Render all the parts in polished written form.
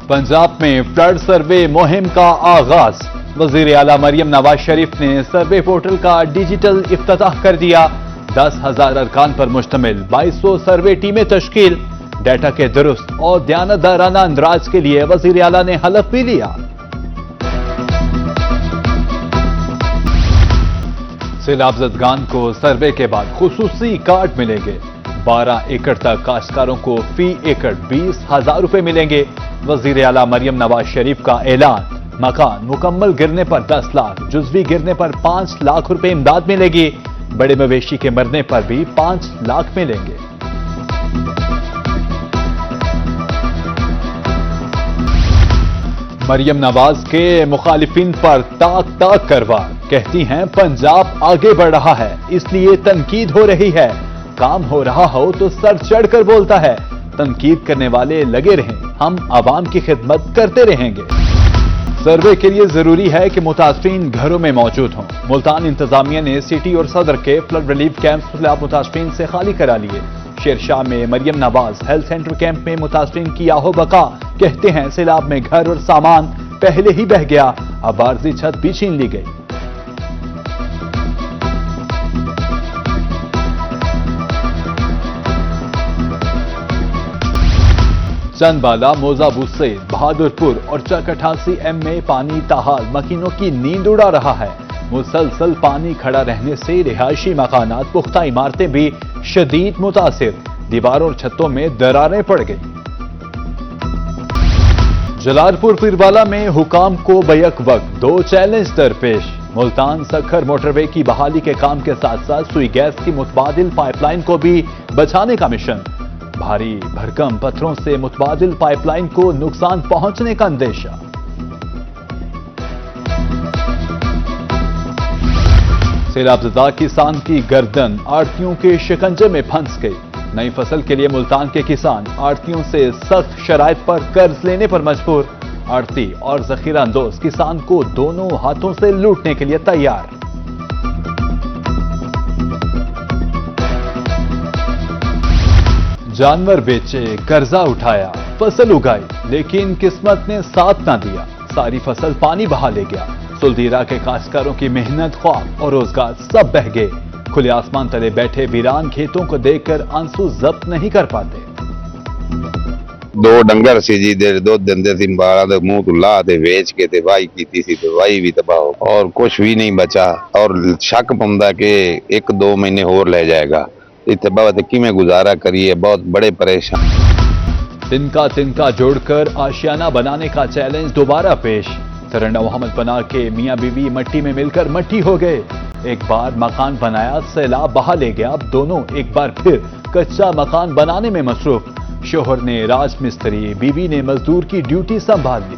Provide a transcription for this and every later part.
पंजाब में फ्लड सर्वे मुहिम का आगाज। वजीर आला मरियम नवाज शरीफ ने सर्वे पोर्टल का डिजिटल इफ्तिताह कर दिया। 10,000 अरकान पर मुश्तमिल 2200 सर्वे टीमें तश्कील। डेटा के दुरुस्त और दयानतदाराना अंदाज के लिए वजीर आला ने हलफ भी लिया। सैलाब ज़दगान को सर्वे के बाद खुसूसी कार्ड मिलेंगे। 12 एकड़ तक काश्तकारों को फी एकड़ 20,000 रुपए मिलेंगे। वजीर आला मरियम नवाज शरीफ का ऐलान। मकान मुकम्मल गिरने पर 10 लाख, जुज़वी गिरने पर 5 लाख रुपए इमदाद मिलेगी। बड़े मवेशी के मरने पर भी 5 लाख मिलेंगे। मरियम नवाज के मुखालिफिन पर ताक ताक करवार। कहती हैं पंजाब आगे बढ़ रहा है इसलिए तनकीद हो रही है। काम हो रहा हो तो सर चढ़कर बोलता है। तनकीद करने वाले लगे रहें, हम आवाम की खिदमत करते रहेंगे। सर्वे के लिए जरूरी है कि मुतासरीन घरों में मौजूद हों। मुल्तान इंतजामिया ने सिटी और सदर के फ्लड रिलीफ कैंप्स सैलाब मुतासरीन से खाली करा लिए। शेरशाह में Maryam Nawaz health centre camp में मुतासरीन की आहो बका। कहते हैं सैलाब में घर और सामान पहले ही बह गया, अब आरजी छत भी छीन ली गई। चंदबाला, मोजाबू से बहादुरपुर और चक 88 एम में पानी ताहाल मकीनों की नींद उड़ा रहा है। मुसलसल पानी खड़ा रहने से रिहायशी मकानात, पुख्ता इमारतें भी शदीद मुतासिर। दीवारों और छतों में दरारें पड़ गई। जलालपुर पीरवाला में हुकाम को बैक वक्त 2 चैलेंज दरपेश। मुल्तान सखर मोटरवे की बहाली के काम के साथ साथ सुई गैस की मुतबादिल पाइपलाइन को भी बचाने का मिशन। भारी भरकम पत्थरों से मुतबादिल पाइपलाइन को नुकसान पहुंचने का अंदेशा। सैलाबज़दा किसान की गर्दन आड़तियों के शिकंजे में फंस गई। नई फसल के लिए मुल्तान के किसान आड़तियों से सख्त शराइत पर कर्ज लेने पर मजबूर। आड़ती और जखीरा अंदोज किसान को दोनों हाथों से लूटने के लिए तैयार। जानवर बेचे, कर्जा उठाया, फसल उगाई, लेकिन किस्मत ने साथ ना दिया। सारी फसल पानी बहा ले गया। सुलदीरा के काश्तकारों की मेहनत, ख्वाब और रोजगार सब बह गए। खुले आसमान तले बैठे वीरान खेतों को देखकर आंसू जब्त नहीं कर पाते। 2 डंगर सी जी दे दुध दिंदे सी, 12 मुंह तो ला ते वेच के ते वाही कीती सी ते वाही भी तबाह और कुछ भी नहीं बचा। और शक पौंदा कि 1-2 महीने होर ले जाएगा। इतने बाबत किमें गुजारा करिए, बहुत बड़े परेशान। तिनका जोड़कर आशियाना बनाने का चैलेंज दोबारा पेश। सरंडा मोहम्मद पनाह के मियां बीवी मट्टी में मिलकर मट्टी हो गए। एक बार मकान बनाया, सैलाब बहा ले गया। अब दोनों एक बार फिर कच्चा मकान बनाने में मसरूफ। शोहर ने राज मिस्त्री, बीवी ने मजदूर की ड्यूटी संभाल ली।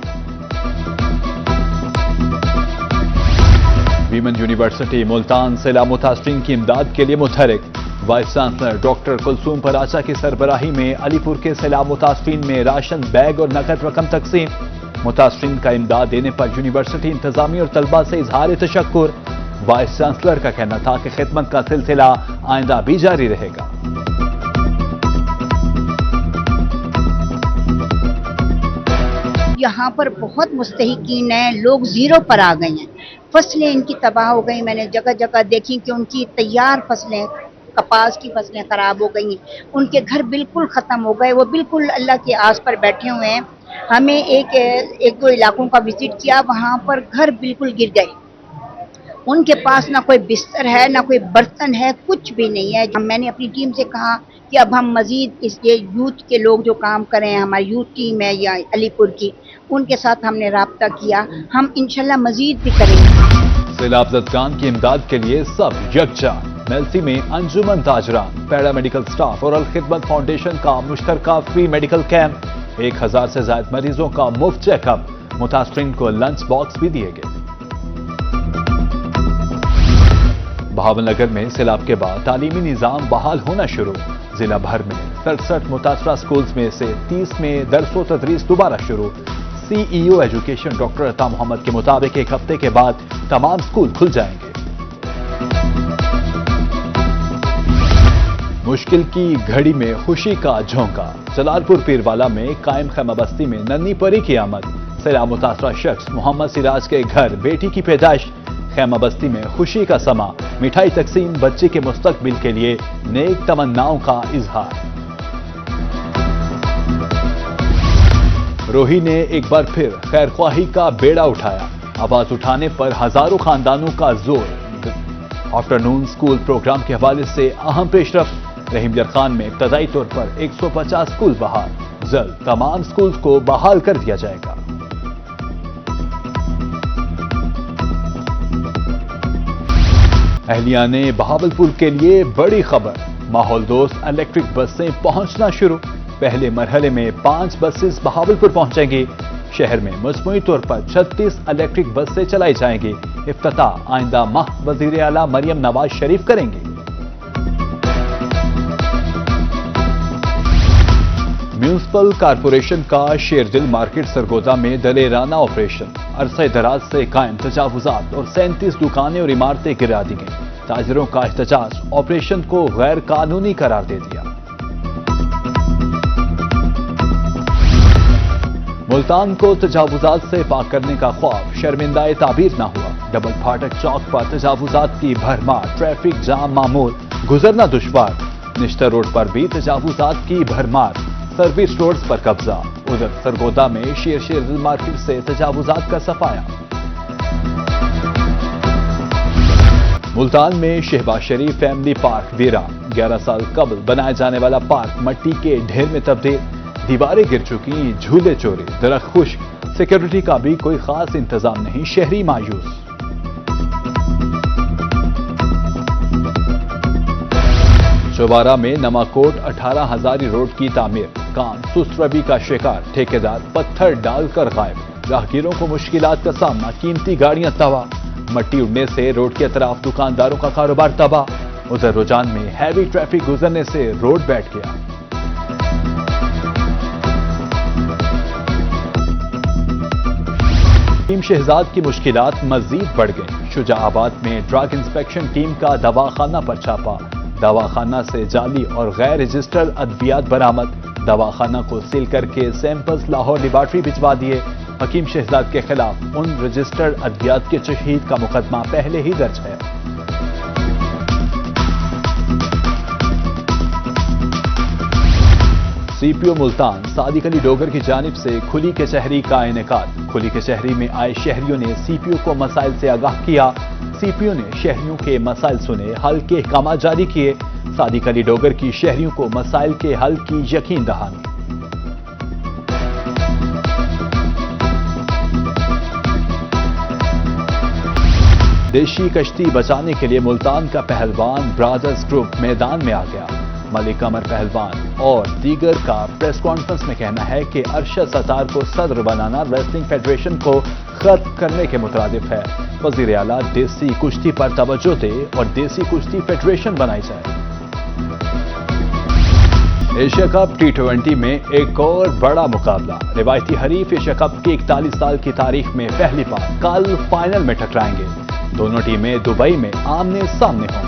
वीमेन यूनिवर्सिटी मुल्तान सैलाब मुतासरीन की इमदाद के लिए मुतहरिक। Vice chancellor doctor Kulsoom Paracha की सरबराही में अलीपुर के सैलाब मुतासरीन में राशन बैग और नकद रकम तकसीम। मुतासरीन का इमदाद देने पर यूनिवर्सिटी इंतजामिया और तलबा से इजहार तशक्कुर। वाइस चांसलर का कहना था कि खिदमत का सिलसिला आइंदा भी जारी रहेगा। यहाँ पर बहुत मुस्तहिकीन हैं, लोग जीरो पर आ गए हैं। फसलें इनकी तबाह हो गई। मैंने जगह जगह देखी कि उनकी तैयार फसलें, कपास की फसलें खराब हो गई। उनके घर बिल्कुल ख़त्म हो गए। वो बिल्कुल अल्लाह के आस पर बैठे हुए हैं। हमें एक दो इलाकों का विजिट किया, वहाँ पर घर बिल्कुल गिर गए। उनके पास ना कोई बिस्तर है, ना कोई बर्तन है, कुछ भी नहीं है। मैंने अपनी टीम से कहा कि अब हम मजीद ये यूथ के लोग जो काम कर रहे हैं, हमारी यूथ टीम है या अलीपुर की, उनके साथ हमने राब्ता किया। हम इंशाल्लाह मजीद भी करेंगे। सैलाब ज़दगान की इमदाद के लिए सब यकजान। मेलसी में अंजुमन ताजरान, पैरामेडिकल स्टाफ और अल खिदमत फाउंडेशन का मुश्तरका फ्री मेडिकल कैंप। 1000 से ज्यादा मरीजों का मुफ्त चेकअप। मुतासरीन को लंच बॉक्स भी दिए गए। भावनगर में सैलाब के बाद तालीमी निजाम बहाल होना शुरू। जिला भर में 67 मुतासरा स्कूल्स में से 30 में दरसो तदरीस दोबारा शुरू। सीईओ एजुकेशन डॉक्टर अता मोहम्मद के मुताबिक 1 हफ्ते के बाद तमाम स्कूल खुल जाएंगे। मुश्किल की घड़ी में खुशी का झोंका। जलालपुर पीरवाला में कायम खैमा बस्ती में नन्ही परी की आमद। सैलाब मुतासरा शख्स मोहम्मद सिराज के घर बेटी की पैदाइश। खैमा बस्ती में खुशी का समा, मिठाई तकसीम, बच्चे के मुस्तकबिल के लिए नेक तमन्नाओं का इजहार। रोही ने एक बार फिर खैरख्वाही का बेड़ा उठाया। आवाज उठाने पर हजारों खानदानों का जोर। आफ्टरनून स्कूल प्रोग्राम के हवाले से अहम पेशरफ। रहीम यार खान में इब्तदाई तौर पर 150 स्कूल बहाल। जल्द तमाम स्कूल को बहाल कर दिया जाएगा। अहलिया ने बहावलपुर के लिए बड़ी खबर। माहौल दोस्त इलेक्ट्रिक बसें पहुंचना शुरू। पहले मरहले में 5 बसेस बहावलपुर पहुंचेंगी। शहर में मजमूई तौर पर 36 इलेक्ट्रिक बसें चलाई जाएंगी। इफ्तिताह आइंदा माह वजीर आला मरियम नवाज शरीफ करेंगे। म्यूनिसिपल कारपोरेशन का शेरदिल मार्केट सरगोदा में दलेराना ऑपरेशन। अरसे दराज से कायम तजावुजात और 37 दुकानें और इमारतें गिरा दी गईं। ताजिरों का एहतजाज ऑपरेशन को गैर कानूनी करार दे दिया। मुल्तान को तजावुजात से पाक करने का ख्वाब शर्मिंदाए ताबीर न हुआ। डबल फाटक चौक पर तजावुजात की भरमार, ट्रैफिक जाम मामूल, गुजरना दुश्वार। निश्तर रोड पर भी तजावुजात की भरमार, सर्विस रोड्स पर कब्जा। उधर सरगोदा में शेरदिल मार्केट से तजावुजात का सफाया। मुल्तान में शहबाज शरीफ फैमिली पार्क वीरान। 11 साल कबल बनाए जाने वाला पार्क मट्टी के ढेर में तब्दील। दीवारें गिर चुकी, झूले चोरी, दरख्त खुश्क। सिक्योरिटी का भी कोई खास इंतजाम नहीं, शहरी मायूस। चौबारा में नमाकोट 18 हजारी रोड की तामीर। काम सुस्त रवि का शिकार। ठेकेदार पत्थर डालकर गायब। राहगीरों को मुश्किलात का सामना, कीमती गाड़ियां तबाह। मट्टी उड़ने से रोड के अतराफ दुकानदारों का कारोबार तबाह। उधर रुझान में हैवी ट्रैफिक गुजरने से रोड बैठ गया। टीम शहजाद की मुश्किलात मजीद बढ़ गई। शुजाआबाद में ड्रग इंस्पेक्शन टीम का दवाखाना पर छापा। दवाखाना से जाली और गैर रजिस्टर्ड अद्वियात बरामद। दवाखाना को सील करके सैंपल्स लाहौर लेबॉर्ट्री भिजवा दिए। हकीम शहजाद के खिलाफ उन रजिस्टर्ड अद्वियात के तशहीद का मुकदमा पहले ही दर्ज है। सीपीओ मुल्तान सादिक अली डोगर की जानिब से खुली कचहरी का इनेकाद। खुली कचहरी में आए शहरियों ने सीपीओ को मसाइल से आगाह किया। सीपीओ ने शहरियों के मसाइल सुने, हल के अहकाम जारी किए। सादिक अली डोगर की शहरियों को मसाइल के हल की यकीन दहानी। देशी कश्ती बचाने के लिए मुल्तान का पहलवान ब्रादर्स ग्रुप मैदान में आ गया। मलिक अमर पहलवान और दीगर का प्रेस कॉन्फ्रेंस में कहना है कि अरशद सत्तार को सदर बनाना रेसलिंग फेडरेशन को खत्म करने के मुतरादिफ है। वजीर आला देसी कुश्ती पर तवज्जो दे और देसी कुश्ती फेडरेशन बनाई जाए। एशिया कप T20 में एक और बड़ा मुकाबला। रिवायती हरीफ एशिया कप की 41 साल की तारीख में पहली बार कल फाइनल में टकराएंगे। दोनों टीमें दुबई में आमने सामने होंगी।